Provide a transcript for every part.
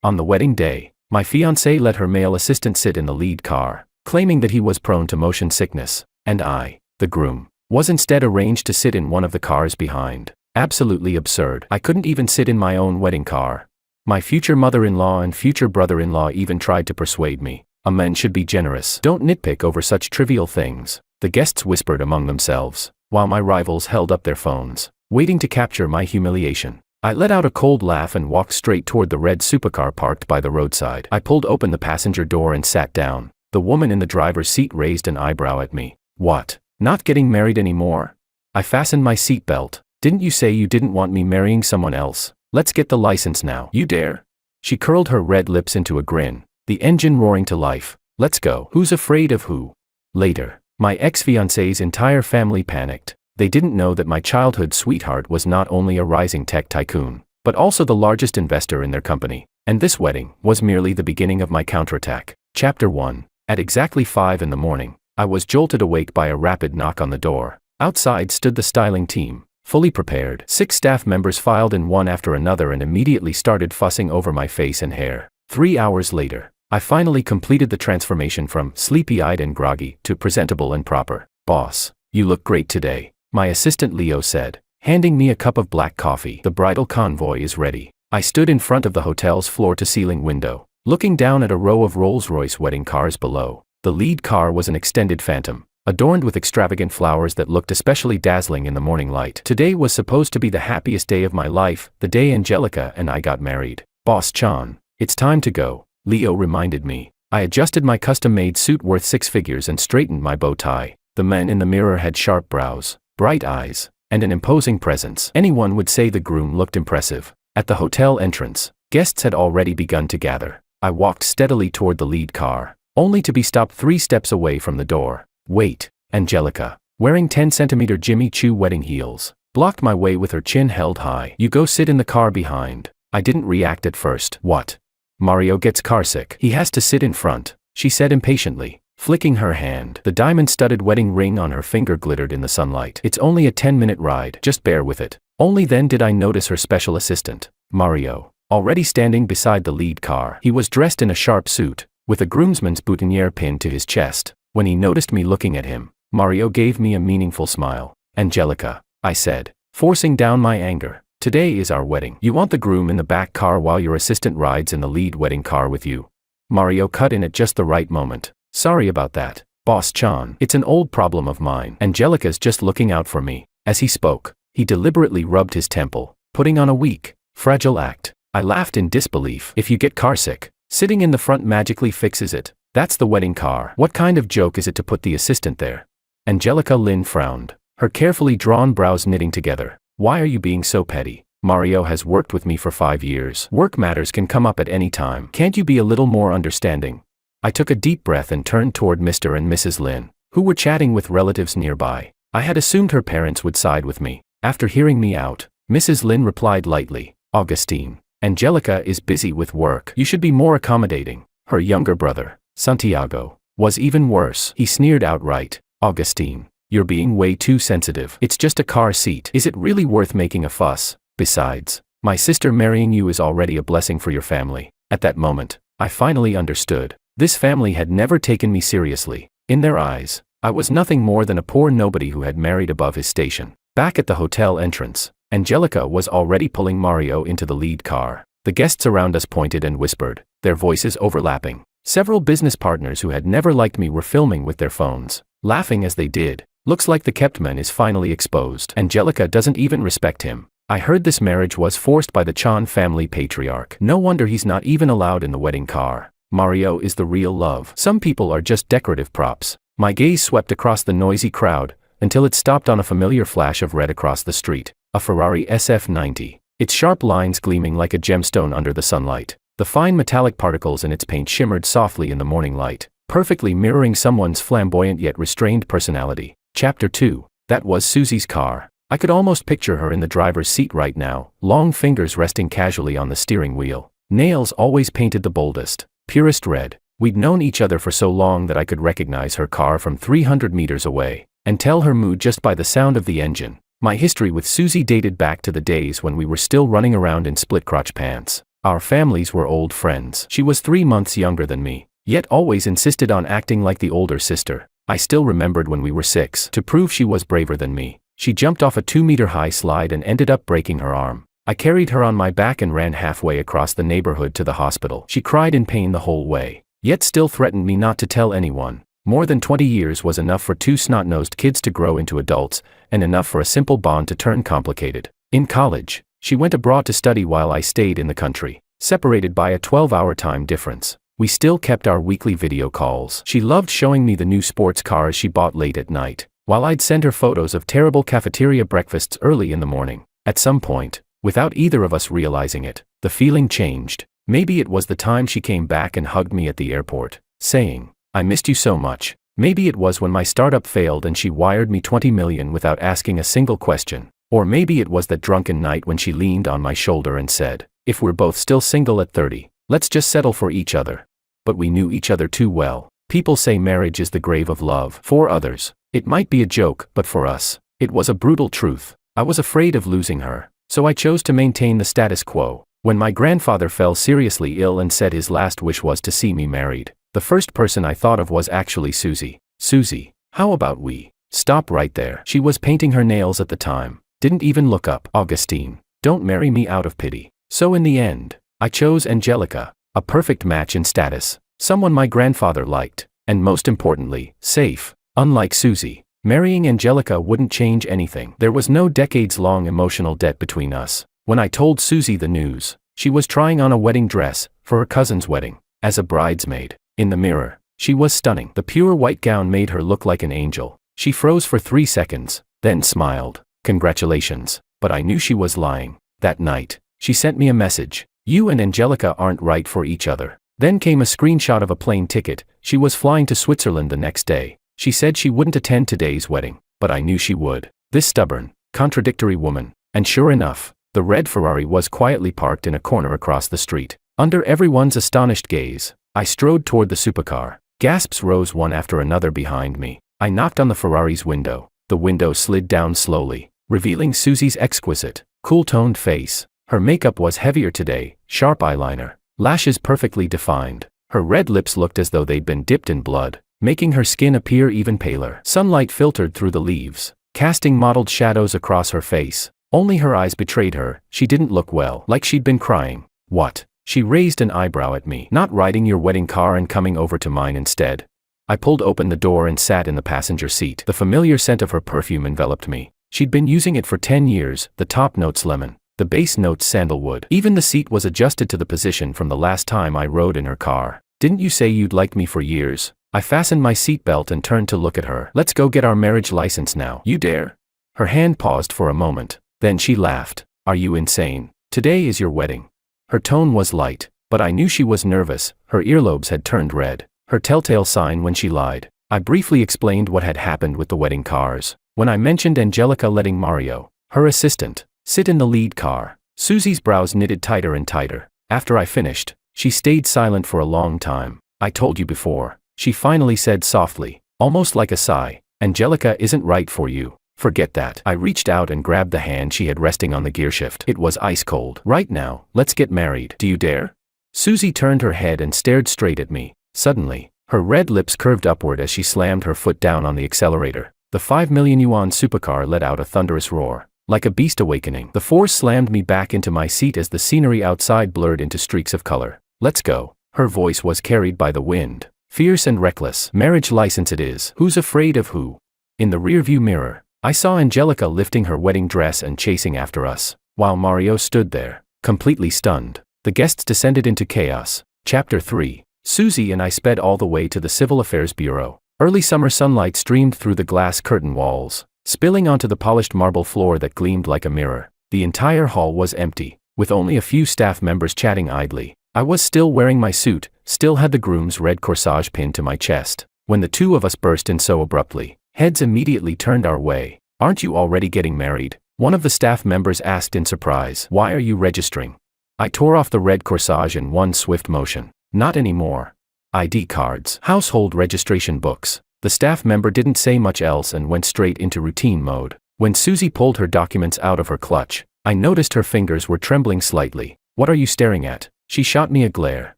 On the wedding day, my fiancée let her male assistant sit in the lead car, claiming that he was prone to motion sickness, and I, the groom, was instead arranged to sit in one of the cars behind. Absolutely absurd. I couldn't even sit in my own wedding car. My future mother-in-law and future brother-in-law even tried to persuade me. A man should be generous. Don't nitpick over such trivial things, the guests whispered among themselves, while my rivals held up their phones, waiting to capture my humiliation. I let out a cold laugh and walked straight toward the red supercar parked by the roadside. I pulled open the passenger door and sat down. The woman in the driver's seat raised an eyebrow at me. What? Not getting married anymore? I fastened my seatbelt. Didn't you say you didn't want me marrying someone else? Let's get the license now. You dare? She curled her red lips into a grin, the engine roaring to life. Let's go. Who's afraid of who? Later, my ex-fiancée's entire family panicked. They didn't know that my childhood sweetheart was not only a rising tech tycoon, but also the largest investor in their company. And this wedding was merely the beginning of my counterattack. Chapter 1. At exactly 5 in the morning, I was jolted awake by a rapid knock on the door. Outside stood the styling team, fully prepared. 6 staff members filed in one after another and immediately started fussing over my face and hair. 3 hours later, I finally completed the transformation from sleepy-eyed and groggy to presentable and proper. Boss, you look great today, my assistant Leo said, handing me a cup of black coffee. The bridal convoy is ready. I stood in front of the hotel's floor-to-ceiling window, looking down at a row of Rolls-Royce wedding cars below. The lead car was an extended phantom, adorned with extravagant flowers that looked especially dazzling in the morning light. Today was supposed to be the happiest day of my life, the day Angelica and I got married. Boss Chan, it's time to go, Leo reminded me. I adjusted my custom-made suit worth 6 figures and straightened my bow tie. The man in the mirror had sharp brows, bright eyes, and an imposing presence. Anyone would say the groom looked impressive. At the hotel entrance, guests had already begun to gather. I walked steadily toward the lead car, only to be stopped 3 steps away from the door. Wait, Angelica, wearing 10-centimeter Jimmy Choo wedding heels, blocked my way with her chin held high. You go sit in the car behind. I didn't react at first. What? Mario gets carsick. He has to sit in front, she said impatiently, flicking her hand. The diamond-studded wedding ring on her finger glittered in the sunlight. It's only a 10-minute ride, just bear with it. Only then did I notice her special assistant, Mario, already standing beside the lead car. He was dressed in a sharp suit, with a groomsman's boutonniere pinned to his chest. When he noticed me looking at him, Mario gave me a meaningful smile. Angelica, I said, forcing down my anger. Today is our wedding. You want the groom in the back car while your assistant rides in the lead wedding car with you. Mario cut in at just the right moment. Sorry about that, Boss Chan. It's an old problem of mine. Angelica's just looking out for me. As he spoke, he deliberately rubbed his temple, putting on a weak, fragile act. I laughed in disbelief. If you get carsick, sitting in the front magically fixes it. That's the wedding car. What kind of joke is it to put the assistant there? Angelica Lin frowned, her carefully drawn brows knitting together. Why are you being so petty? Mario has worked with me for 5 years. Work matters can come up at any time. Can't you be a little more understanding? I took a deep breath and turned toward Mr. and Mrs. Lin, who were chatting with relatives nearby. I had assumed her parents would side with me. After hearing me out, Mrs. Lin replied lightly, Augustine, Angelica is busy with work. You should be more accommodating. Her younger brother, Santiago, was even worse. He sneered outright. Augustine, you're being way too sensitive. It's just a car seat. Is it really worth making a fuss? Besides, my sister marrying you is already a blessing for your family. At that moment, I finally understood. This family had never taken me seriously. In their eyes, I was nothing more than a poor nobody who had married above his station. Back at the hotel entrance, Angelica was already pulling Mario into the lead car. The guests around us pointed and whispered, their voices overlapping. Several business partners who had never liked me were filming with their phones, laughing as they did. Looks like the kept man is finally exposed. Angelica doesn't even respect him. I heard this marriage was forced by the Chan family patriarch. No wonder he's not even allowed in the wedding car. Mario is the real love. Some people are just decorative props. My gaze swept across the noisy crowd, until it stopped on a familiar flash of red across the street. A Ferrari SF90. Its sharp lines gleaming like a gemstone under the sunlight. The fine metallic particles in its paint shimmered softly in the morning light, perfectly mirroring someone's flamboyant yet restrained personality. Chapter 2. That was Susie's car. I could almost picture her in the driver's seat right now, long fingers resting casually on the steering wheel. Nails always painted the boldest, purest red. We'd known each other for so long that I could recognize her car from 300 meters away, and tell her mood just by the sound of the engine. My history with Susie dated back to the days when we were still running around in split-crotch pants. Our families were old friends. She was 3 months younger than me, yet always insisted on acting like the older sister. I still remembered when we were 6. To prove she was braver than me, she jumped off a 2-meter-high slide and ended up breaking her arm. I carried her on my back and ran halfway across the neighborhood to the hospital. She cried in pain the whole way, yet still threatened me not to tell anyone. More than 20 years was enough for 2 snot-nosed kids to grow into adults, and enough for a simple bond to turn complicated. In college, she went abroad to study while I stayed in the country, separated by a 12-hour time difference. We still kept our weekly video calls. She loved showing me the new sports cars she bought late at night, while I'd send her photos of terrible cafeteria breakfasts early in the morning. At some point, without either of us realizing it, the feeling changed. Maybe it was the time she came back and hugged me at the airport, saying, "I missed you so much." Maybe it was when my startup failed and she wired me $20 million without asking a single question. Or maybe it was that drunken night when she leaned on my shoulder and said, "If we're both still single at 30, let's just settle for each other." But we knew each other too well. People say marriage is the grave of love. For others, it might be a joke, but for us, it was a brutal truth. I was afraid of losing her, so I chose to maintain the status quo. When my grandfather fell seriously ill and said his last wish was to see me married, the first person I thought of was actually Susie. "Susie, how about we stop right there?" She was painting her nails at the time. Didn't even look up. "Augustine, don't marry me out of pity." So in the end, I chose Angelica, a perfect match in status, someone my grandfather liked, and most importantly, safe. Unlike Susie, marrying Angelica wouldn't change anything. There was no decades-long emotional debt between us. When I told Susie the news, she was trying on a wedding dress for her cousin's wedding, as a bridesmaid. In the mirror, she was stunning. The pure white gown made her look like an angel. She froze for 3 seconds, then smiled. "Congratulations." But I knew she was lying. That night, she sent me a message. "You and Angelica aren't right for each other." Then came a screenshot of a plane ticket. She was flying to Switzerland the next day. She said she wouldn't attend today's wedding, but I knew she would. This stubborn, contradictory woman. And sure enough, the red Ferrari was quietly parked in a corner across the street. Under everyone's astonished gaze, I strode toward the supercar. Gasps rose one after another behind me. I knocked on the Ferrari's window. The window slid down slowly, revealing Susie's exquisite, cool-toned face. Her makeup was heavier today, sharp eyeliner, lashes perfectly defined. Her red lips looked as though they'd been dipped in blood, making her skin appear even paler. Sunlight filtered through the leaves, casting mottled shadows across her face. Only her eyes betrayed her. She didn't look well, like she'd been crying. "What?" She raised an eyebrow at me. "Not riding your wedding car and coming over to mine instead?" I pulled open the door and sat in the passenger seat. The familiar scent of her perfume enveloped me. She'd been using it for 10 years, the top notes lemon, the base notes sandalwood. Even the seat was adjusted to the position from the last time I rode in her car. "Didn't you say you'd liked me for years?" I fastened my seatbelt and turned to look at her. "Let's go get our marriage license now." "You dare?" Her hand paused for a moment. Then she laughed. "Are you insane? Today is your wedding." Her tone was light, but I knew she was nervous. Her earlobes had turned red, her telltale sign when she lied. I briefly explained what had happened with the wedding cars. When I mentioned Angelica letting Mario, her assistant, sit in the lead car, Susie's brows knitted tighter and tighter. After I finished, she stayed silent for a long time. "I told you before," she finally said softly, almost like a sigh. "Angelica isn't right for you." "Forget that." I reached out and grabbed the hand she had resting on the gearshift. It was ice cold. "Right now, let's get married. Do you dare?" Susie turned her head and stared straight at me. Suddenly, her red lips curved upward as she slammed her foot down on the accelerator. The 5 million yuan supercar let out a thunderous roar. Like a beast awakening, the force slammed me back into my seat as the scenery outside blurred into streaks of color. "Let's go." Her voice was carried by the wind, fierce and reckless. "Marriage license it is. Who's afraid of who?" In the rearview mirror, I saw Angelica lifting her wedding dress and chasing after us, while Mario stood there, completely stunned. The guests descended into chaos. Chapter 3. Susie and I sped all the way to the Civil Affairs Bureau. Early summer sunlight streamed through the glass curtain walls, spilling onto the polished marble floor that gleamed like a mirror. The entire hall was empty, with only a few staff members chatting idly. I was still wearing my suit, still had the groom's red corsage pinned to my chest, when the two of us burst in so abruptly. Heads immediately turned our way. "Aren't you already getting married?" one of the staff members asked in surprise. "Why are you registering?" I tore off the red corsage in one swift motion. "Not anymore." ID cards, household registration books. The staff member didn't say much else and went straight into routine mode. When Susie pulled her documents out of her clutch, I noticed her fingers were trembling slightly. What are you staring at? She shot me a glare,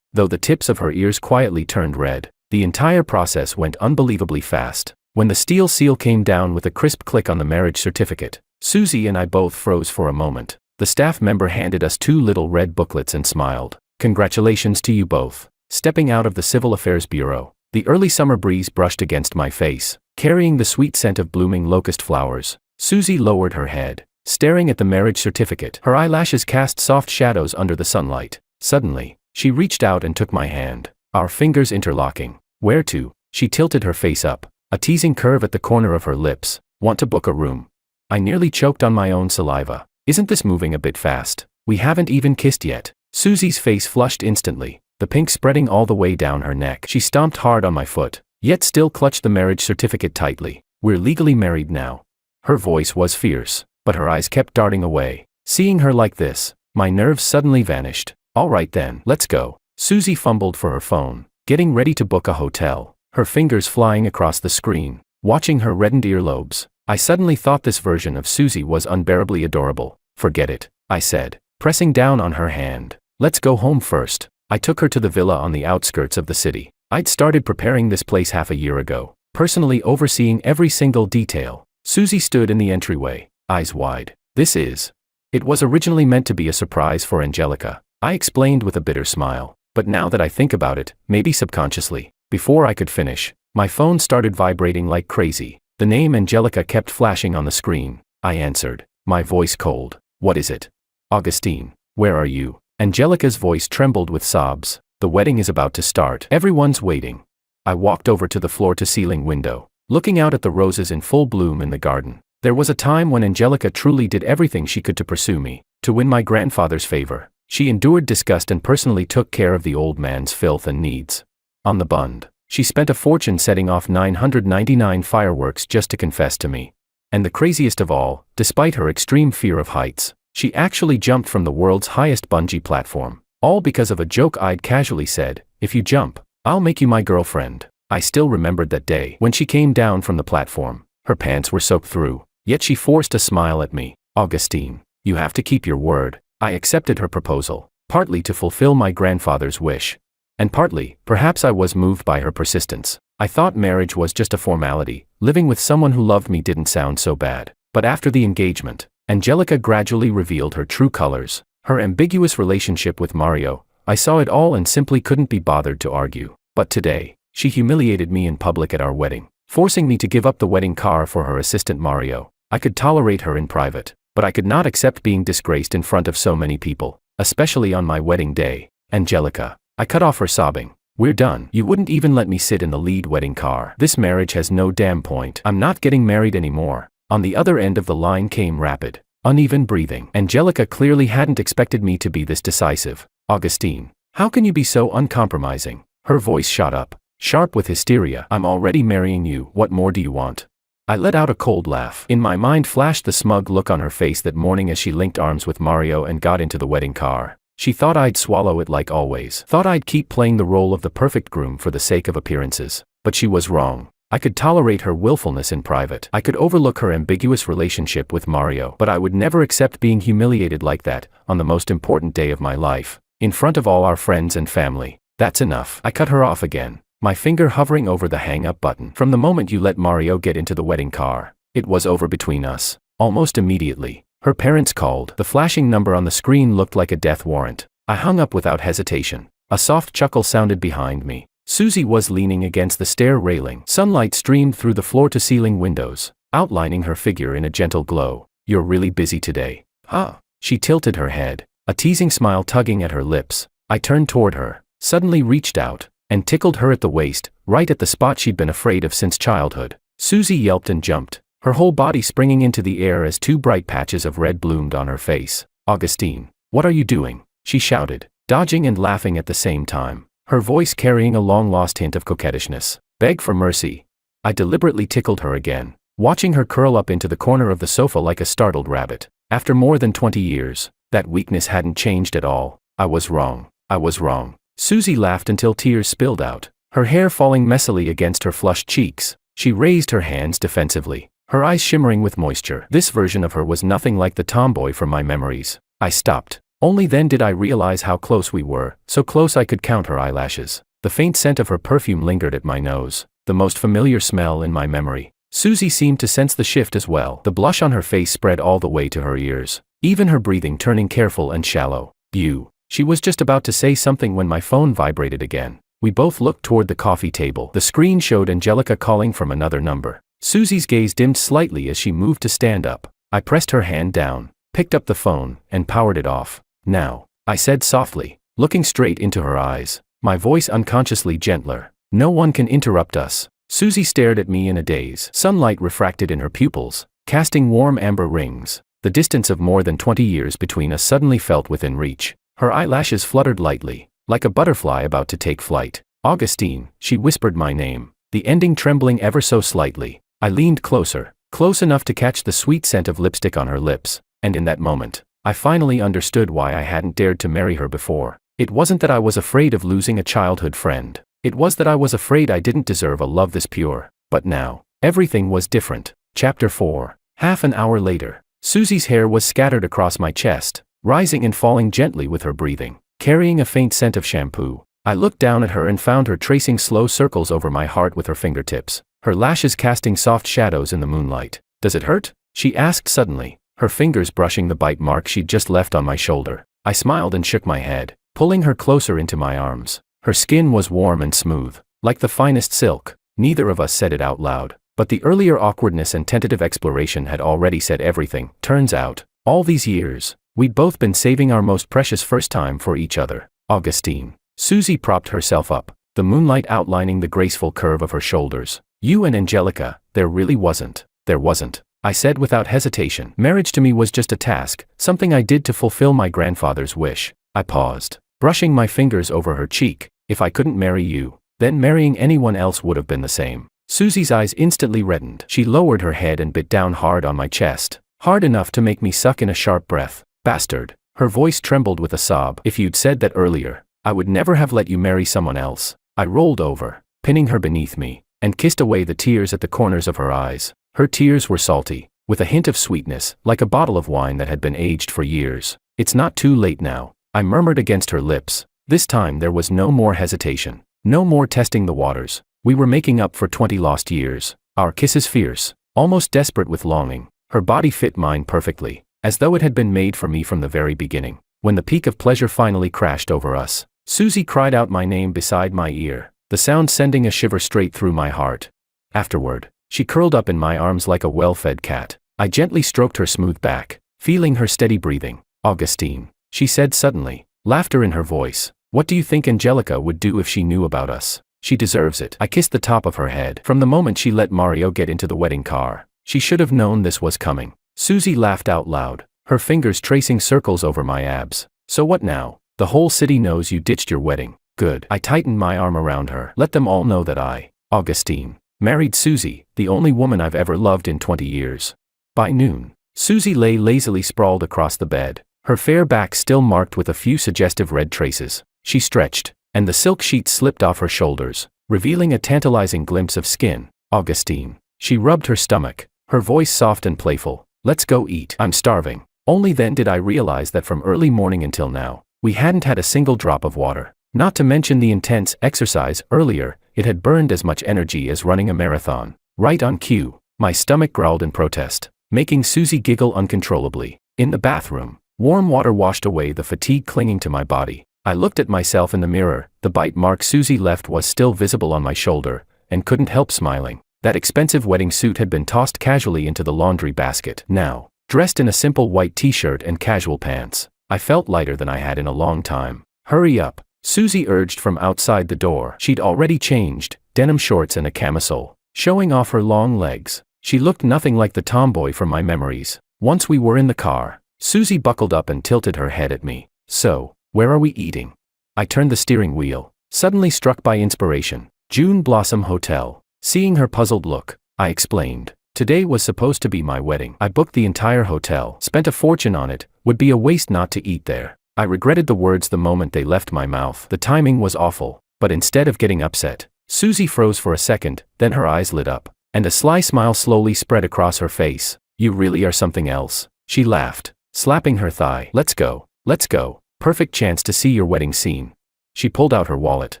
though the tips of her ears quietly turned red. The entire process went unbelievably fast. When the steel seal came down with a crisp click on the marriage certificate, Susie and I both froze for a moment. The staff member handed us 2 little red booklets and smiled. Congratulations to you both. Stepping out of the Civil Affairs Bureau, the early summer breeze brushed against my face, carrying the sweet scent of blooming locust flowers. Susie lowered her head, staring at the marriage certificate. Her eyelashes cast soft shadows under the sunlight. Suddenly, she reached out and took my hand, our fingers interlocking. Where to? She tilted her face up, a teasing curve at the corner of her lips. Want to book a room? I nearly choked on my own saliva. Isn't this moving a bit fast? We haven't even kissed yet. Susie's face flushed instantly, the pink spreading all the way down her neck. She stomped hard on my foot, yet still clutched the marriage certificate tightly. We're legally married now. Her voice was fierce, but her eyes kept darting away. Seeing her like this, my nerves suddenly vanished. All right then, let's go. Susie fumbled for her phone, getting ready to book a hotel, her fingers flying across the screen. Watching her reddened earlobes, I suddenly thought this version of Susie was unbearably adorable. Forget it, I said, pressing down on her hand. Let's go home first. I took her to the villa on the outskirts of the city. I'd started preparing this place half a year ago, personally overseeing every single detail. Susie stood in the entryway, eyes wide. It was originally meant to be a surprise for Angelica, I explained with a bitter smile. But now that I think about it, maybe subconsciously, before I could finish, my phone started vibrating like crazy. The name Angelica kept flashing on the screen. I answered, my voice cold. What is it? Augustine, where are you? Angelica's voice trembled with sobs. The wedding is about to start. Everyone's waiting. I walked over to the floor-to-ceiling window, looking out at the roses in full bloom in the garden. There was a time when Angelica truly did everything she could to pursue me, to win my grandfather's favor. She endured disgust and personally took care of the old man's filth and needs. On the bund, she spent a fortune setting off 999 fireworks just to confess to me. And the craziest of all, despite her extreme fear of heights, she actually jumped from the world's highest bungee platform. All because of a joke I'd casually said, if you jump, I'll make you my girlfriend. I still remembered that day when she came down from the platform. Her pants were soaked through, yet she forced a smile at me. Augustine, you have to keep your word. I accepted her proposal, partly to fulfill my grandfather's wish. And partly, perhaps I was moved by her persistence. I thought marriage was just a formality. Living with someone who loved me didn't sound so bad. But after the engagement, Angelica gradually revealed her true colors. Her ambiguous relationship with Mario. I saw it all and simply couldn't be bothered to argue. But today, she humiliated me in public at our wedding, forcing me to give up the wedding car for her assistant Mario. I could tolerate her in private, but I could not accept being disgraced in front of so many people, especially on my wedding day. Angelica. I cut off her sobbing. We're done. You wouldn't even let me sit in the lead wedding car. This marriage has no damn point. I'm not getting married anymore. On the other end of the line came rapid, uneven breathing. Angelica clearly hadn't expected me to be this decisive. Augustine, how can you be so uncompromising? Her voice shot up, sharp with hysteria. I'm already marrying you. What more do you want? I let out a cold laugh. In my mind flashed the smug look on her face that morning as she linked arms with Mario and got into the wedding car. She thought I'd swallow it like always. Thought I'd keep playing the role of the perfect groom for the sake of appearances. But she was wrong. I could tolerate her willfulness in private. I could overlook her ambiguous relationship with Mario. But I would never accept being humiliated like that, on the most important day of my life, in front of all our friends and family. That's enough. I cut her off again, my finger hovering over the hang-up button. From the moment you let Mario get into the wedding car, it was over between us. Almost immediately, her parents called. The flashing number on the screen looked like a death warrant. I hung up without hesitation. A soft chuckle sounded behind me. Susie was leaning against the stair railing. Sunlight streamed through the floor-to-ceiling windows, outlining her figure in a gentle glow. You're really busy today. Huh? She tilted her head, a teasing smile tugging at her lips. I turned toward her, suddenly reached out, and tickled her at the waist, right at the spot she'd been afraid of since childhood. Susie yelped and jumped, her whole body springing into the air as 2 bright patches of red bloomed on her face. Augustine, what are you doing? She shouted, dodging and laughing at the same time, her voice carrying a long-lost hint of coquettishness. Beg for mercy. I deliberately tickled her again, watching her curl up into the corner of the sofa like a startled rabbit. After more than 20 years, that weakness hadn't changed at all. I was wrong. I was wrong. Susie laughed until tears spilled out, her hair falling messily against her flushed cheeks. She raised her hands defensively, her eyes shimmering with moisture. This version of her was nothing like the tomboy from my memories. I stopped, Only then did I realize how close we were, so close I could count her eyelashes. The faint scent of her perfume lingered at my nose, the most familiar smell in my memory. Susie seemed to sense the shift as well. The blush on her face spread all the way to her ears, even her breathing turning careful and shallow. She was just about to say something when my phone vibrated again. We both looked toward the coffee table. The screen showed Angelica calling from another number. Susie's gaze dimmed slightly as she moved to stand up. I pressed her hand down, picked up the phone, and powered it off. "Now," I said softly, looking straight into her eyes, my voice unconsciously gentler. "No one can interrupt us." Susie stared at me in a daze. Sunlight refracted in her pupils, casting warm amber rings. The distance of more than 20 years between us suddenly felt within reach. Her eyelashes fluttered lightly, like a butterfly about to take flight. "Augustine," she whispered my name, the ending trembling ever so slightly. I leaned closer, close enough to catch the sweet scent of lipstick on her lips, and in that moment, I finally understood why I hadn't dared to marry her before. It wasn't that I was afraid of losing a childhood friend. It was that I was afraid I didn't deserve a love this pure. But now, everything was different. Chapter 4. Half an hour later, Susie's hair was scattered across my chest, rising and falling gently with her breathing, carrying a faint scent of shampoo. I looked down at her and found her tracing slow circles over my heart with her fingertips, her lashes casting soft shadows in the moonlight. "Does it hurt?" she asked suddenly, her fingers brushing the bite mark she'd just left on my shoulder. I smiled and shook my head, pulling her closer into my arms. Her skin was warm and smooth, like the finest silk. Neither of us said it out loud, but the earlier awkwardness and tentative exploration had already said everything. Turns out, all these years, we'd both been saving our most precious first time for each other. "Augustine." Susie propped herself up, the moonlight outlining the graceful curve of her shoulders. "You and Angelica, there really wasn't." "There wasn't," I said without hesitation. "Marriage to me was just a task, something I did to fulfill my grandfather's wish." I paused, brushing my fingers over her cheek. "If I couldn't marry you, then marrying anyone else would have been the same." Susie's eyes instantly reddened. She lowered her head and bit down hard on my chest, hard enough to make me suck in a sharp breath. "Bastard." Her voice trembled with a sob. "If you'd said that earlier, I would never have let you marry someone else." I rolled over, pinning her beneath me, and kissed away the tears at the corners of her eyes. Her tears were salty, with a hint of sweetness, like a bottle of wine that had been aged for years. "It's not too late now," I murmured against her lips. This time there was no more hesitation, no more testing the waters. We were making up for 20 lost years, our kisses fierce, almost desperate with longing. Her body fit mine perfectly, as though it had been made for me from the very beginning. When the peak of pleasure finally crashed over us, Susie cried out my name beside my ear, the sound sending a shiver straight through my heart. Afterward, she curled up in my arms like a well-fed cat. I gently stroked her smooth back, feeling her steady breathing. "Augustine," she said suddenly, laughter in her voice. "What do you think Angelica would do if she knew about us?" "She deserves it." I kissed the top of her head. "From the moment she let Mario get into the wedding car, she should have known this was coming." Susie laughed out loud, her fingers tracing circles over my abs. "So what now? The whole city knows you ditched your wedding." "Good." I tightened my arm around her. "Let them all know that I, Augustine, married Susie, the only woman I've ever loved in 20 years. By noon, Susie lay lazily sprawled across the bed, her fair back still marked with a few suggestive red traces. She stretched, and the silk sheet slipped off her shoulders, revealing a tantalizing glimpse of skin. "Augustine." She rubbed her stomach, her voice soft and playful. "Let's go eat. I'm starving." Only then did I realize that from early morning until now, we hadn't had a single drop of water. Not to mention the intense exercise earlier, it had burned as much energy as running a marathon. Right on cue, my stomach growled in protest, making Susie giggle uncontrollably. In the bathroom, warm water washed away the fatigue clinging to my body. I looked at myself in the mirror. The bite mark Susie left was still visible on my shoulder, and couldn't help smiling. That expensive wedding suit had been tossed casually into the laundry basket. Now, dressed in a simple white t-shirt and casual pants, I felt lighter than I had in a long time. "Hurry up," Susie urged from outside the door. She'd already changed, denim shorts and a camisole, showing off her long legs. She looked nothing like the tomboy from my memories. Once we were in the car, Susie buckled up and tilted her head at me. "So, where are we eating?" I turned the steering wheel, suddenly struck by inspiration. "June Blossom Hotel." Seeing her puzzled look, I explained. "Today was supposed to be my wedding. I booked the entire hotel, spent a fortune on it, would be a waste not to eat there." I regretted the words the moment they left my mouth. The timing was awful, but instead of getting upset, Susie froze for a second, then her eyes lit up, and a sly smile slowly spread across her face. "You really are something else," she laughed, slapping her thigh. "Let's go." Let's go. Perfect chance to see your wedding scene. She pulled out her wallet,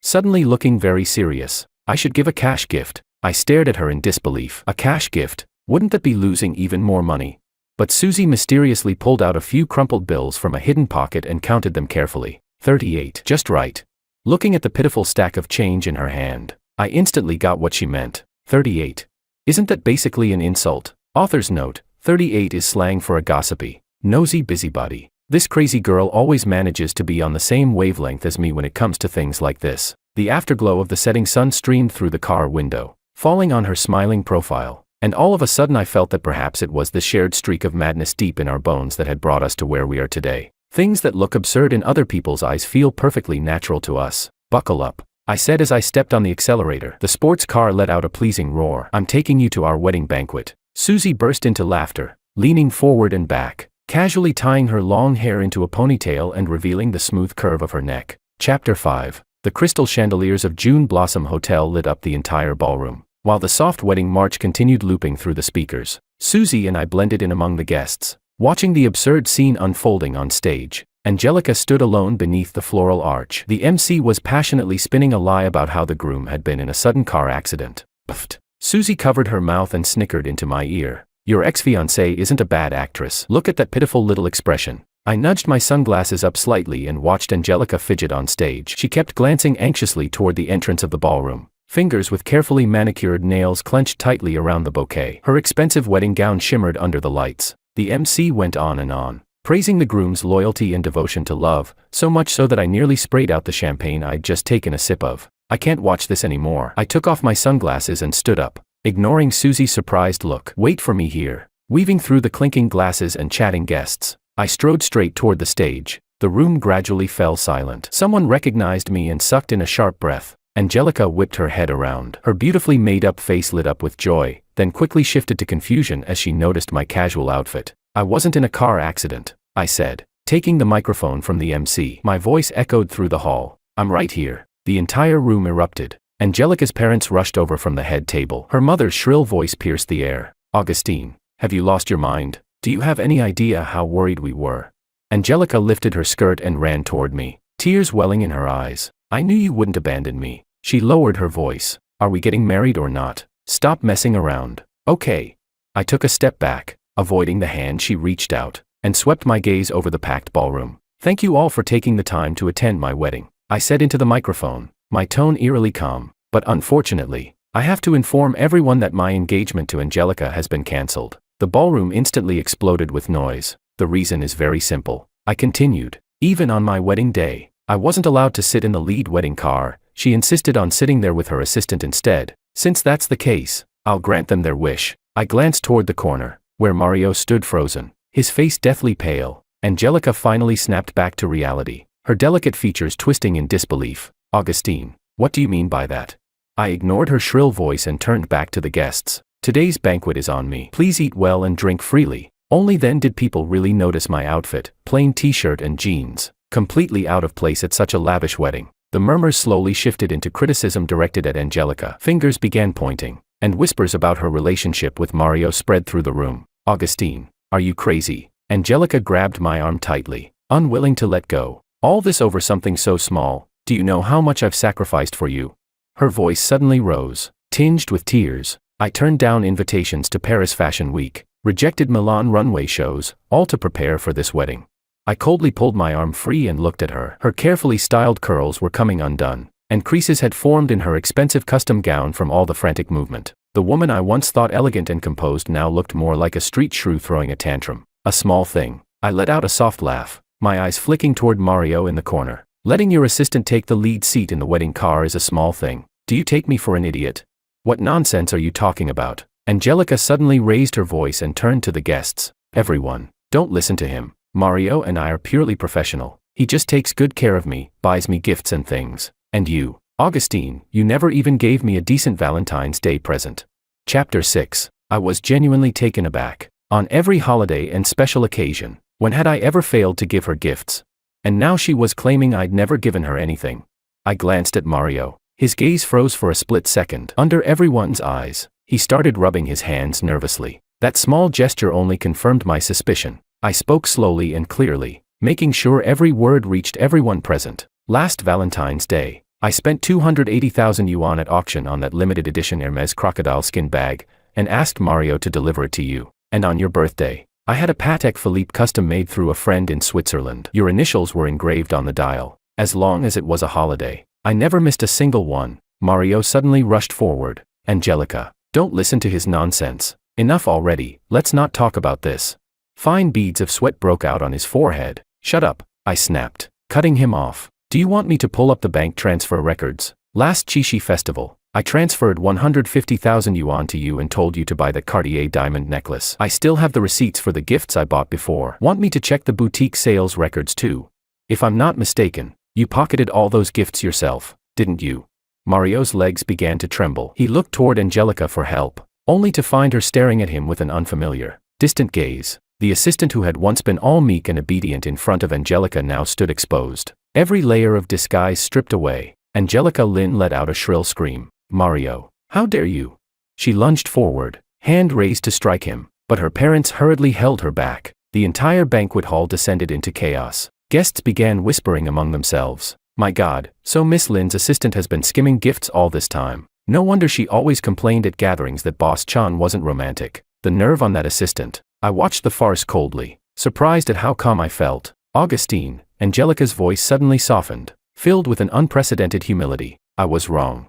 suddenly looking very serious. I should give a cash gift. I stared at her in disbelief. A cash gift? Wouldn't that be losing even more money? But Susie mysteriously pulled out a few crumpled bills from a hidden pocket and counted them carefully. 38. Just right. Looking at the pitiful stack of change in her hand, I instantly got what she meant. 38. Isn't that basically an insult? Author's note, 38 is slang for a gossipy, nosy busybody. This crazy girl always manages to be on the same wavelength as me when it comes to things like this. The afterglow of the setting sun streamed through the car window, falling on her smiling profile, and all of a sudden I felt that perhaps it was the shared streak of madness deep in our bones that had brought us to where we are today. Things that look absurd in other people's eyes feel perfectly natural to us. Buckle up, I said as I stepped on the accelerator. The sports car let out a pleasing roar. I'm taking you to our wedding banquet. Susie burst into laughter, leaning forward and back, casually tying her long hair into a ponytail and revealing the smooth curve of her neck. Chapter 5. The crystal chandeliers of June Blossom Hotel lit up the entire ballroom, while the soft wedding march continued looping through the speakers. Susie and I blended in among the guests, watching the absurd scene unfolding on stage. Angelica stood alone beneath the floral arch. The MC was passionately spinning a lie about how the groom had been in a sudden car accident. Puffed. Susie covered her mouth and snickered into my ear. Your ex-fiancée isn't a bad actress. Look at that pitiful little expression. I nudged my sunglasses up slightly and watched Angelica fidget on stage. She kept glancing anxiously toward the entrance of the ballroom, fingers with carefully manicured nails clenched tightly around the bouquet. Her expensive wedding gown shimmered under the lights. The MC went on and on, praising the groom's loyalty and devotion to love, so much so that I nearly sprayed out the champagne I'd just taken a sip of. I can't watch this anymore. I took off my sunglasses and stood up, ignoring Susie's surprised look. Wait for me here. Weaving through the clinking glasses and chatting guests, I strode straight toward the stage. The room gradually fell silent. Someone recognized me and sucked in a sharp breath. Angelica whipped her head around. Her beautifully made-up face lit up with joy, then quickly shifted to confusion as she noticed my casual outfit. I wasn't in a car accident, I said, taking the microphone from the MC. My voice echoed through the hall. I'm right here. The entire room erupted. Angelica's parents rushed over from the head table. Her mother's shrill voice pierced the air. Augustine, have you lost your mind? Do you have any idea how worried we were? Angelica lifted her skirt and ran toward me, tears welling in her eyes. I knew you wouldn't abandon me. She lowered her voice. Are we getting married or not? Stop messing around. Okay. I took a step back, avoiding the hand she reached out, and swept my gaze over the packed ballroom. Thank you all for taking the time to attend my wedding, I said into the microphone, my tone eerily calm. But unfortunately, I have to inform everyone that my engagement to Angelica has been cancelled. The ballroom instantly exploded with noise. The reason is very simple, I continued. Even on my wedding day, I wasn't allowed to sit in the lead wedding car. She insisted on sitting there with her assistant instead. Since that's the case, I'll grant them their wish. I glanced toward the corner, where Mario stood frozen, his face deathly pale. Angelica finally snapped back to reality, her delicate features twisting in disbelief. Augustine, what do you mean by that? I ignored her shrill voice and turned back to the guests. Today's banquet is on me. Please eat well and drink freely. Only then did people really notice my outfit, plain t-shirt and jeans, completely out of place at such a lavish wedding. The murmurs slowly shifted into criticism directed at Angelica. Fingers began pointing, and whispers about her relationship with Mario spread through the room. Augustine, are you crazy? Angelica grabbed my arm tightly, unwilling to let go. All this over something so small. Do you know how much I've sacrificed for you? Her voice suddenly rose, tinged with tears. I turned down invitations to Paris Fashion Week, rejected Milan runway shows, all to prepare for this wedding. I coldly pulled my arm free and looked at her. Her carefully styled curls were coming undone, and creases had formed in her expensive custom gown from all the frantic movement. The woman I once thought elegant and composed now looked more like a street shrew throwing a tantrum. A small thing. I let out a soft laugh, my eyes flicking toward Mario in the corner. Letting your assistant take the lead seat in the wedding car is a small thing. Do you take me for an idiot? What nonsense are you talking about? Angelica suddenly raised her voice and turned to the guests. Everyone, don't listen to him. Mario and I are purely professional. He just takes good care of me, buys me gifts and things. And you, Augustine, you never even gave me a decent Valentine's Day present. Chapter 6. I was genuinely taken aback. On every holiday and special occasion, when had I ever failed to give her gifts? And now she was claiming I'd never given her anything. I glanced at Mario. His gaze froze for a split second. Under everyone's eyes, he started rubbing his hands nervously. That small gesture only confirmed my suspicion. I spoke slowly and clearly. making sure every word reached everyone present. Last Valentine's Day, I spent 280,000 yuan at auction on that limited edition Hermes crocodile skin bag, and asked Mario to deliver it to you. And on your birthday, I had a Patek Philippe custom made through a friend in Switzerland. Your initials were engraved on the dial. As long as it was a holiday, I never missed a single one. Mario suddenly rushed forward. Angelica, don't listen to his nonsense. Enough already, let's not talk about this. Fine beads of sweat broke out on his forehead. Shut up, I snapped, cutting him off. Do you want me to pull up the bank transfer records? Last Qixi festival, I transferred 150,000 yuan to you and told you to buy that Cartier diamond necklace. I still have the receipts for the gifts I bought before. Want me to check the boutique sales records too? If I'm not mistaken, you pocketed all those gifts yourself, didn't you? Mario's legs began to tremble. He looked toward Angelica for help, only to find her staring at him with an unfamiliar, distant gaze. The assistant who had once been all meek and obedient in front of Angelica now stood exposed. Every layer of disguise stripped away. Angelica Lin let out a shrill scream. Mario, how dare you? She lunged forward, hand raised to strike him, but her parents hurriedly held her back. The entire banquet hall descended into chaos. Guests began whispering among themselves. My God, so Miss Lin's assistant has been skimming gifts all this time. No wonder she always complained at gatherings that Boss Chan wasn't romantic. The nerve on that assistant. I watched the farce coldly, surprised at how calm I felt. Augustine, Angelica's voice suddenly softened, filled with an unprecedented humility. I was wrong.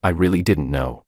I really didn't know.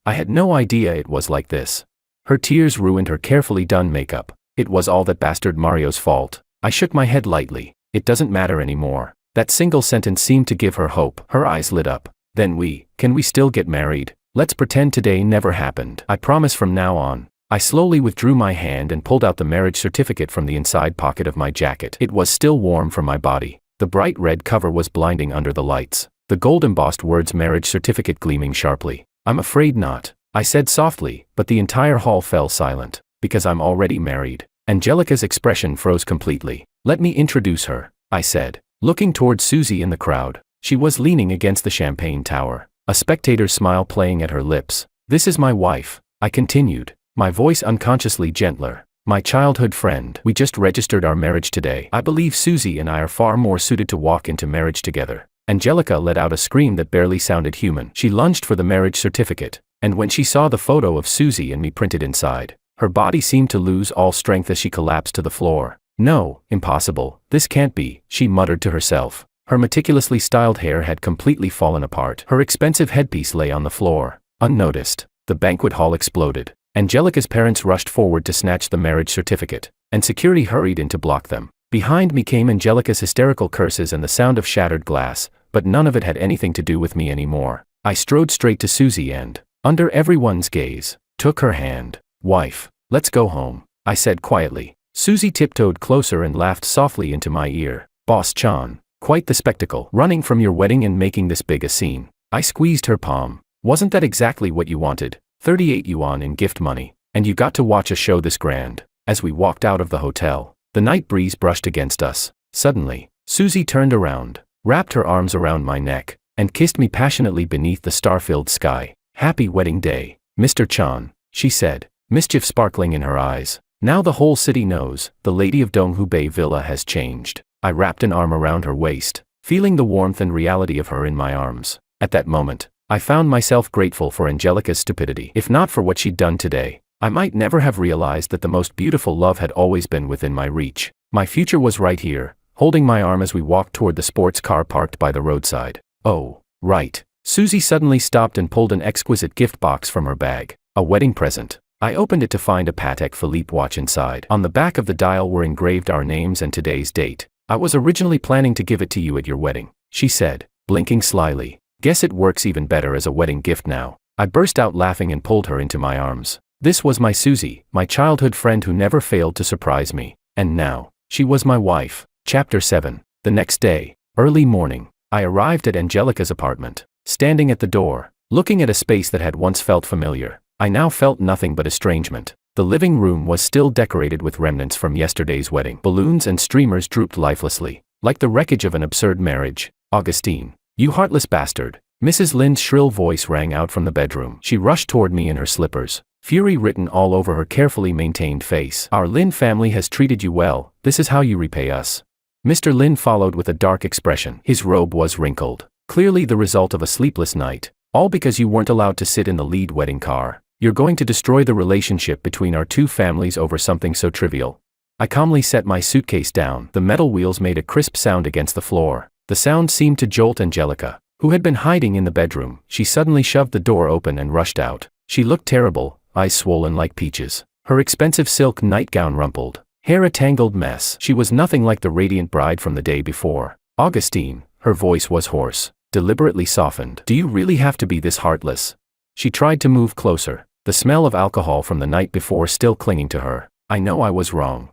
I had no idea it was like this. Her tears ruined her carefully done makeup. It was all that bastard Mario's fault. I shook my head lightly. It doesn't matter anymore. That single sentence seemed to give her hope. Her eyes lit up. Then can we still get married? Let's pretend today never happened. I promise from now on. I slowly withdrew my hand and pulled out the marriage certificate from the inside pocket of my jacket. It was still warm from my body. The bright red cover was blinding under the lights. The gold-embossed words marriage certificate gleaming sharply. I'm afraid not, I said softly, but the entire hall fell silent. Because I'm already married. Angelica's expression froze completely. Let me introduce her, I said, looking toward Susie in the crowd. She was leaning against the champagne tower, a spectator's smile playing at her lips. This is my wife, I continued, my voice unconsciously gentler. My childhood friend. We just registered our marriage today. I believe Susie and I are far more suited to walk into marriage together. Angelica let out a scream that barely sounded human. She lunged for the marriage certificate, and when she saw the photo of Susie and me printed inside, her body seemed to lose all strength as she collapsed to the floor. No, impossible, this can't be, she muttered to herself. Her meticulously styled hair had completely fallen apart. Her expensive headpiece lay on the floor, unnoticed. The banquet hall exploded. Angelica's parents rushed forward to snatch the marriage certificate, and security hurried in to block them. Behind me came Angelica's hysterical curses and the sound of shattered glass, but none of it had anything to do with me anymore. I strode straight to Susie and, under everyone's gaze, took her hand. Wife, let's go home, I said quietly. Susie tiptoed closer and laughed softly into my ear. Boss Chan, quite the spectacle, running from your wedding and making this big a scene. I squeezed her palm. Wasn't that exactly what you wanted? 38 yuan in gift money, and you got to watch a show this grand. As we walked out of the hotel, the night breeze brushed against us. Suddenly, Susie turned around, wrapped her arms around my neck, and kissed me passionately beneath the star-filled sky. Happy wedding day, Mr. Chan, she said, mischief sparkling in her eyes. Now the whole city knows, the lady of Donghu Bay Villa has changed. I wrapped an arm around her waist, feeling the warmth and reality of her in my arms. At that moment, I found myself grateful for Angelica's stupidity. If not for what she'd done today, I might never have realized that the most beautiful love had always been within my reach. My future was right here, holding my arm as we walked toward the sports car parked by the roadside. Oh, right. Susie suddenly stopped and pulled an exquisite gift box from her bag. A wedding present. I opened it to find a Patek Philippe watch inside. On the back of the dial were engraved our names and today's date. I was originally planning to give it to you at your wedding, she said, blinking slyly. Guess it works even better as a wedding gift now. I burst out laughing and pulled her into my arms. This was my Susie, my childhood friend who never failed to surprise me. And now, she was my wife. Chapter 7. The next day, early morning, I arrived at Angelica's apartment. Standing at the door, looking at a space that had once felt familiar, I now felt nothing but estrangement. The living room was still decorated with remnants from yesterday's wedding. Balloons and streamers drooped lifelessly, like the wreckage of an absurd marriage. Augustine, you heartless bastard. Mrs. Lin's shrill voice rang out from the bedroom. She rushed toward me in her slippers, fury written all over her carefully maintained face. "Our Lin family has treated you well, this is how you repay us." Mr. Lin followed with a dark expression. His robe was wrinkled, clearly the result of a sleepless night. "All because you weren't allowed to sit in the lead wedding car. You're going to destroy the relationship between our two families over something so trivial." I calmly set my suitcase down. The metal wheels made a crisp sound against the floor. The sound seemed to jolt Angelica, who had been hiding in the bedroom. She suddenly shoved the door open and rushed out. She looked terrible, eyes swollen like peaches, her expensive silk nightgown rumpled, hair a tangled mess. She was nothing like the radiant bride from the day before. "Augustine," her voice was hoarse, deliberately softened. "Do you really have to be this heartless?" She tried to move closer, the smell of alcohol from the night before still clinging to her. "I know I was wrong.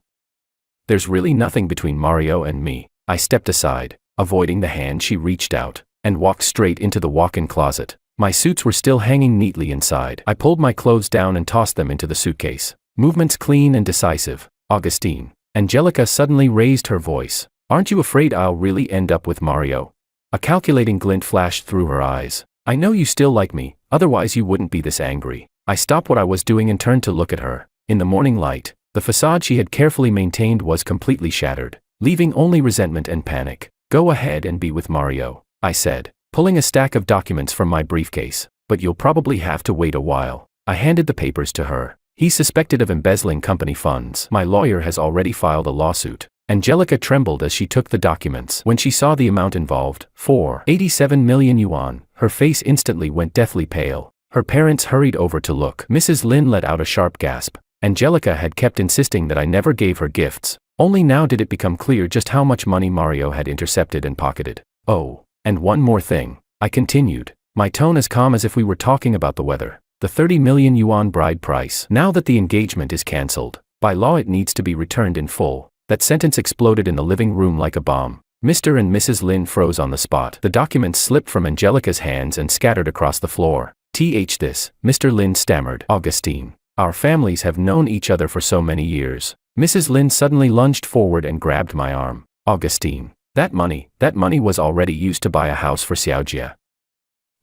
There's really nothing between Mario and me." I stepped aside, avoiding the hand she reached out, and walked straight into the walk-in closet. My suits were still hanging neatly inside. I pulled my clothes down and tossed them into the suitcase. Movements clean and decisive. "Augustine." Angelica suddenly raised her voice. "Aren't you afraid I'll really end up with Mario?" A calculating glint flashed through her eyes. "I know you still like me, otherwise you wouldn't be this angry." I stopped what I was doing and turned to look at her. In the morning light, the facade she had carefully maintained was completely shattered, leaving only resentment and panic. "Go ahead and be with Mario," I said, pulling a stack of documents from my briefcase. "But you'll probably have to wait a while." I handed the papers to her. "He's suspected of embezzling company funds. My lawyer has already filed a lawsuit." Angelica trembled as she took the documents. When she saw the amount involved, 487 million yuan, her face instantly went deathly pale. Her parents hurried over to look. Mrs. Lin let out a sharp gasp. Angelica had kept insisting that I never gave her gifts. Only now did it become clear just how much money Mario had intercepted and pocketed. "Oh, and one more thing," I continued, my tone as calm as if we were talking about the weather. "The 30 million yuan bride price. Now that the engagement is cancelled, by law it needs to be returned in full." That sentence exploded in the living room like a bomb. Mr. and Mrs. Lin froze on the spot. The documents slipped from Angelica's hands and scattered across the floor. This," Mr. Lin stammered. "Augustine, our families have known each other for so many years." Mrs. Lin suddenly lunged forward and grabbed my arm. "Augustine, that money was already used to buy a house for Xiaojia.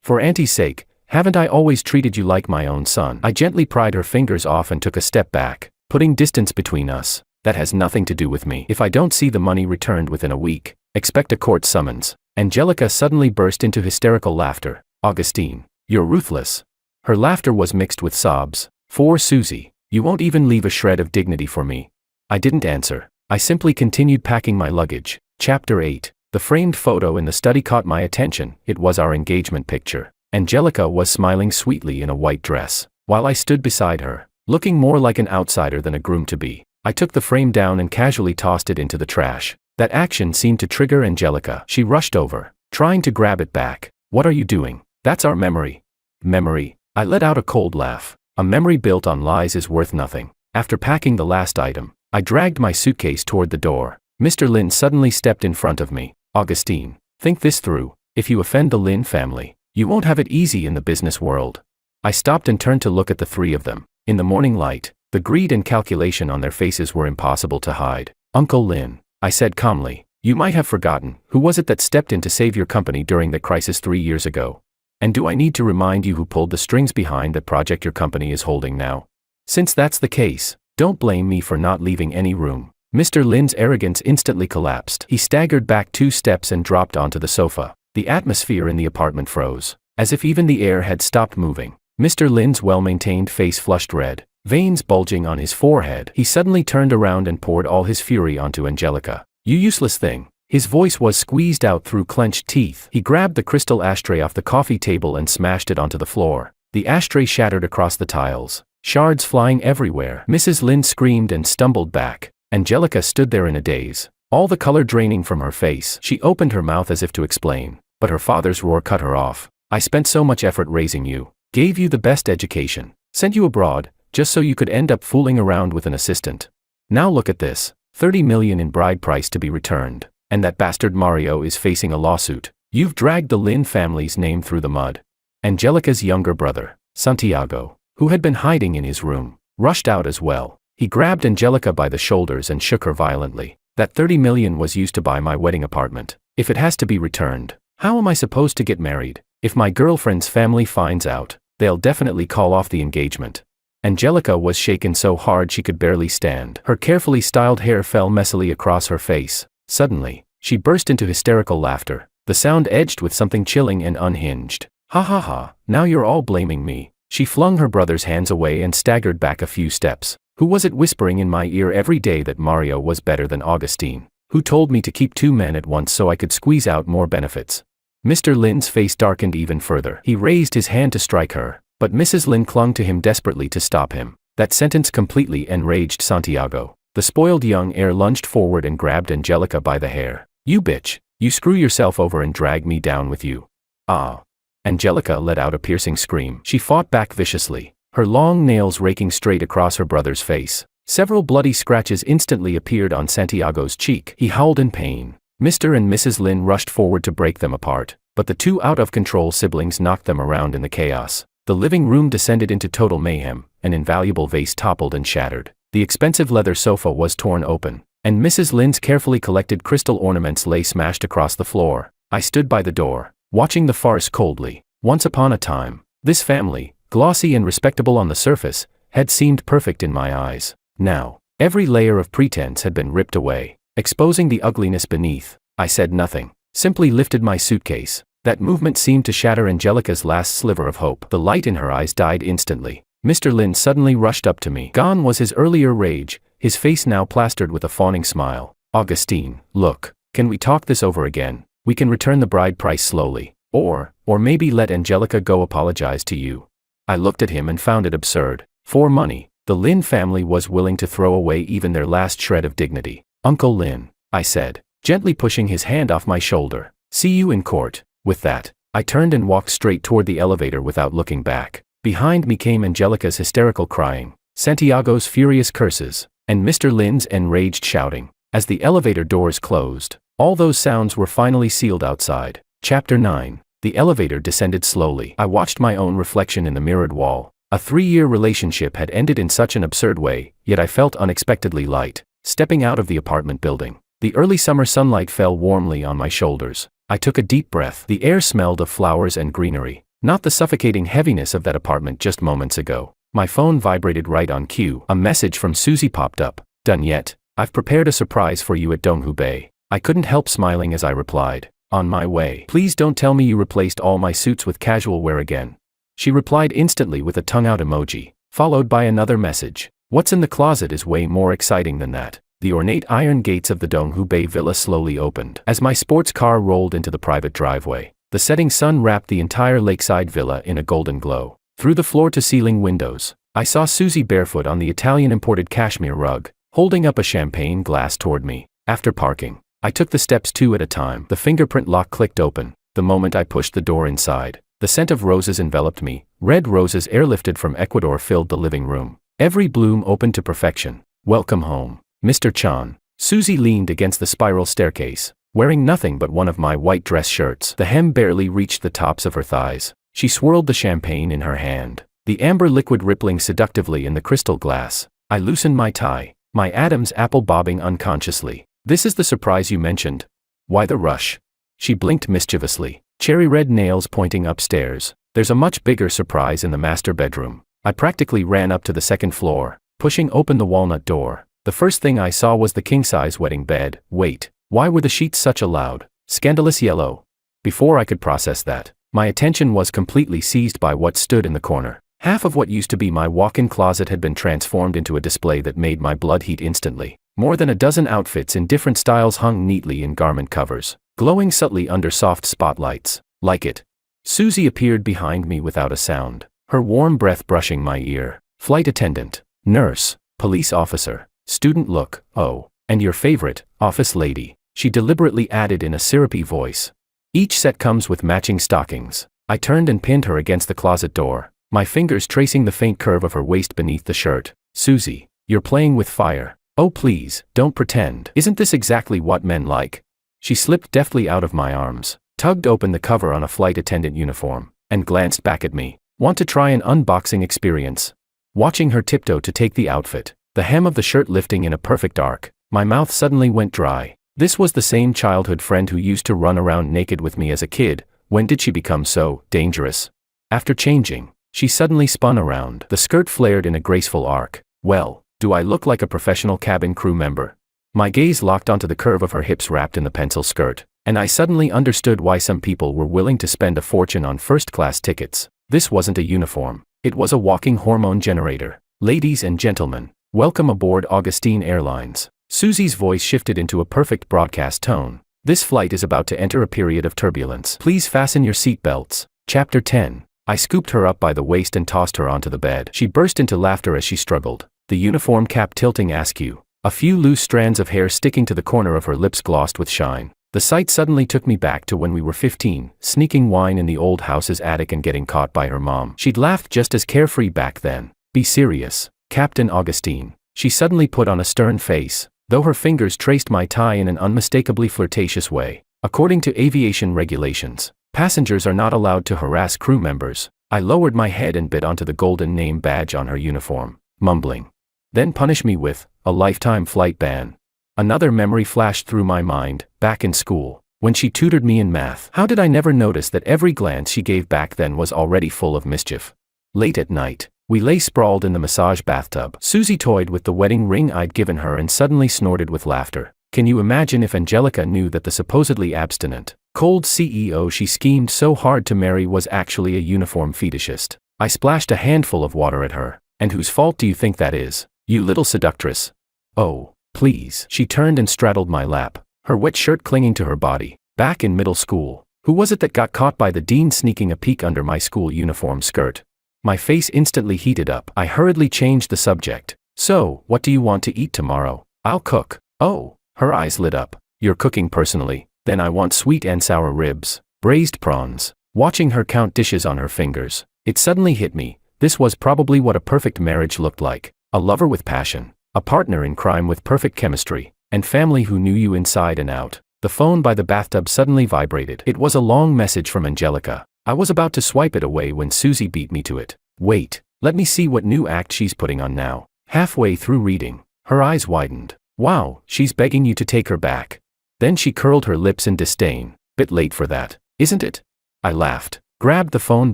For Auntie's sake, haven't I always treated you like my own son?" I gently pried her fingers off and took a step back, putting distance between us. "That has nothing to do with me. If I don't see the money returned within a week, expect a court summons." Angelica suddenly burst into hysterical laughter. "Augustine, you're ruthless." Her laughter was mixed with sobs. "For Susie, you won't even leave a shred of dignity for me." I didn't answer. I simply continued packing my luggage. Chapter 8. The framed photo in the study caught my attention. It was our engagement picture. Angelica was smiling sweetly in a white dress, while I stood beside her, looking more like an outsider than a groom-to-be. I took the frame down and casually tossed it into the trash. That action seemed to trigger Angelica. She rushed over, trying to grab it back. "What are you doing? That's our memory." "Memory?" I let out a cold laugh. "A memory built on lies is worth nothing." After packing the last item, I dragged my suitcase toward the door. Mr. Lin suddenly stepped in front of me. "Augustine, think this through. If you offend the Lin family, you won't have it easy in the business world." I stopped and turned to look at the three of them. In the morning light, the greed and calculation on their faces were impossible to hide. "Uncle Lin," I said calmly, "you might have forgotten, who was it that stepped in to save your company during the crisis 3 years ago? And do I need to remind you who pulled the strings behind the project your company is holding now? Since that's the case, don't blame me for not leaving any room." Mr. Lin's arrogance instantly collapsed. He staggered back 2 steps and dropped onto the sofa. The atmosphere in the apartment froze, as if even the air had stopped moving. Mr. Lin's well-maintained face flushed red, veins bulging on his forehead. He suddenly turned around and poured all his fury onto Angelica. "You useless thing." His voice was squeezed out through clenched teeth. He grabbed the crystal ashtray off the coffee table and smashed it onto the floor. The ashtray shattered across the tiles, shards flying everywhere. Mrs. Lin screamed and stumbled back. Angelica stood there in a daze, all the color draining from her face. She opened her mouth as if to explain, but her father's roar cut her off. "I spent so much effort raising you, gave you the best education, sent you abroad, just so you could end up fooling around with an assistant. Now look at this, 30 million in bride price to be returned, and that bastard Mario is facing a lawsuit. You've dragged the Lin family's name through the mud." Angelica's younger brother, Santiago, who had been hiding in his room, rushed out as well. He grabbed Angelica by the shoulders and shook her violently. "That 30 million was used to buy my wedding apartment. If it has to be returned, how am I supposed to get married? If my girlfriend's family finds out, they'll definitely call off the engagement." Angelica was shaken so hard she could barely stand. Her carefully styled hair fell messily across her face. Suddenly, she burst into hysterical laughter, the sound edged with something chilling and unhinged. Ha ha ha, now you're all blaming me. She flung her brother's hands away and staggered back a few steps. Who was it whispering in my ear every day that Mario was better than Augustine? Who told me to keep 2 men at once so I could squeeze out more benefits? Mr. Lin's face darkened even further. He raised his hand to strike her, but Mrs. Lin clung to him desperately to stop him. That sentence completely enraged Santiago. The spoiled young heir lunged forward and grabbed Angelica by the hair. You bitch, you screw yourself over and drag me down with you. Ah. Angelica let out a piercing scream. She fought back viciously, her long nails raking straight across her brother's face. Several bloody scratches instantly appeared on Santiago's cheek. He howled in pain. Mr. and Mrs. Lin rushed forward to break them apart, but the two out-of-control siblings knocked them around in the chaos. The living room descended into total mayhem. An invaluable vase toppled and shattered. The expensive leather sofa was torn open, and Mrs. Lin's carefully collected crystal ornaments lay smashed across the floor. I stood by the door, watching the farce coldly. Once upon a time, this family, glossy and respectable on the surface, had seemed perfect in my eyes. Now, every layer of pretense had been ripped away, exposing the ugliness beneath. I said nothing, simply lifted my suitcase. That movement seemed to shatter Angelica's last sliver of hope. The light in her eyes died instantly. Mr. Lin suddenly rushed up to me. Gone was his earlier rage, his face now plastered with a fawning smile. Augustine, look, can we talk this over again? We can return the bride price slowly. Or maybe let Angelica go apologize to you. I looked at him and found it absurd. For money, the Lin family was willing to throw away even their last shred of dignity. Uncle Lin, I said, gently pushing his hand off my shoulder. See you in court. With that, I turned and walked straight toward the elevator without looking back. Behind me came Angelica's hysterical crying, Santiago's furious curses, and Mr. Lin's enraged shouting. As the elevator doors closed, all those sounds were finally sealed outside. Chapter 9. The elevator descended slowly. I watched my own reflection in the mirrored wall. A 3-year relationship had ended in such an absurd way, yet I felt unexpectedly light. Stepping out of the apartment building, the early summer sunlight fell warmly on my shoulders. I took a deep breath. The air smelled of flowers and greenery, not the suffocating heaviness of that apartment just moments ago. My phone vibrated right on cue. A message from Susie popped up. Done yet? I've prepared a surprise for you at Donghu Bay. I couldn't help smiling as I replied. On my way. Please don't tell me you replaced all my suits with casual wear again. She replied instantly with a tongue-out emoji, followed by another message. What's in the closet is way more exciting than that. The ornate iron gates of the Donghu Bay villa slowly opened. As my sports car rolled into the private driveway, the setting sun wrapped the entire lakeside villa in a golden glow. Through the floor-to-ceiling windows, I saw Susie barefoot on the Italian-imported cashmere rug, holding up a champagne glass toward me. After parking, I took the steps 2 at a time. The fingerprint lock clicked open. The moment I pushed the door inside, the scent of roses enveloped me. Red roses airlifted from Ecuador filled the living room. Every bloom opened to perfection. Welcome home, Mr. Chan. Susie leaned against the spiral staircase, wearing nothing but one of my white dress shirts. The hem barely reached the tops of her thighs. She swirled the champagne in her hand, the amber liquid rippling seductively in the crystal glass. I loosened my tie, my Adam's apple bobbing unconsciously. This is the surprise you mentioned. Why the rush? She blinked mischievously, cherry red nails pointing upstairs. There's a much bigger surprise in the master bedroom. I practically ran up to the 2nd floor, pushing open the walnut door. The first thing I saw was the king-size wedding bed. Wait, why were the sheets such a loud, scandalous yellow? Before I could process that, my attention was completely seized by what stood in the corner. Half of what used to be my walk-in closet had been transformed into a display that made my blood heat instantly. More than a dozen outfits in different styles hung neatly in garment covers, glowing subtly under soft spotlights. Like it. Susie appeared behind me without a sound, her warm breath brushing my ear. Flight attendant, nurse, police officer, student look, oh, and your favorite, office lady, she deliberately added in a syrupy voice. Each set comes with matching stockings. I turned and pinned her against the closet door, my fingers tracing the faint curve of her waist beneath the shirt. Susie, you're playing with fire. Oh please, don't pretend. Isn't this exactly what men like? She slipped deftly out of my arms, tugged open the cover on a flight attendant uniform, and glanced back at me. Want to try an unboxing experience? Watching her tiptoe to take the outfit, the hem of the shirt lifting in a perfect arc, my mouth suddenly went dry. This was the same childhood friend who used to run around naked with me as a kid. When did she become so dangerous? After changing, She suddenly spun around. The skirt flared in a graceful arc. Well, do I look like a professional cabin crew member? My gaze locked onto the curve of her hips wrapped in the pencil skirt, and I suddenly understood why some people were willing to spend a fortune on first-class tickets. This wasn't a uniform. It was a walking hormone generator. Ladies and gentlemen, welcome aboard Augustine Airlines. Susie's voice shifted into a perfect broadcast tone. This flight is about to enter a period of turbulence. Please fasten your seatbelts. Chapter 10. I scooped her up by the waist and tossed her onto the bed. She burst into laughter as she struggled, the uniform cap tilting askew, a few loose strands of hair sticking to the corner of her lips glossed with shine. The sight suddenly took me back to when we were 15, sneaking wine in the old house's attic and getting caught by her mom. She'd laughed just as carefree back then. Be serious, Captain Augustine. She suddenly put on a stern face, though her fingers traced my tie in an unmistakably flirtatious way. According to aviation regulations, passengers are not allowed to harass crew members. I lowered my head and bit onto the golden name badge on her uniform, mumbling. Then punish me with a lifetime flight ban. Another memory flashed through my mind, back in school, when she tutored me in math. How did I never notice that every glance she gave back then was already full of mischief? Late at night, we lay sprawled in the massage bathtub. Susie toyed with the wedding ring I'd given her and suddenly snorted with laughter. Can you imagine if Angelica knew that the supposedly abstinent, cold CEO she schemed so hard to marry was actually a uniform fetishist? I splashed a handful of water at her. And whose fault do you think that is, you little seductress? Oh, please. She turned and straddled my lap, her wet shirt clinging to her body. Back in middle school, who was it that got caught by the dean sneaking a peek under my school uniform skirt? My face instantly heated up. I hurriedly changed the subject. So, what do you want to eat tomorrow? I'll cook. Oh, her eyes lit up. You're cooking personally? Then I want sweet and sour ribs, braised prawns. Watching her count dishes on her fingers, it suddenly hit me. This was probably what a perfect marriage looked like. A lover with passion, a partner in crime with perfect chemistry, and family who knew you inside and out. The phone by the bathtub suddenly vibrated. It was a long message from Angelica. I was about to swipe it away when Susie beat me to it. Wait, let me see what new act she's putting on now. Halfway through reading, her eyes widened. Wow, she's begging you to take her back. Then she curled her lips in disdain. Bit late for that, isn't it? I laughed, grabbed the phone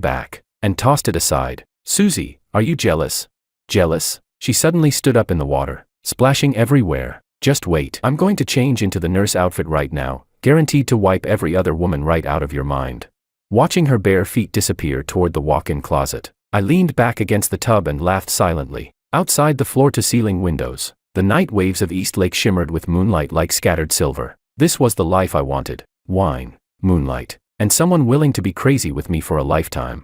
back, and tossed it aside. Susie, are you jealous? Jealous? She suddenly stood up in the water, splashing everywhere. Just wait. I'm going to change into the nurse outfit right now, guaranteed to wipe every other woman right out of your mind. Watching her bare feet disappear toward the walk-in closet, I leaned back against the tub and laughed silently. Outside the floor-to-ceiling windows, the night waves of East Lake shimmered with moonlight like scattered silver. This was the life I wanted. Wine, moonlight, and someone willing to be crazy with me for a lifetime.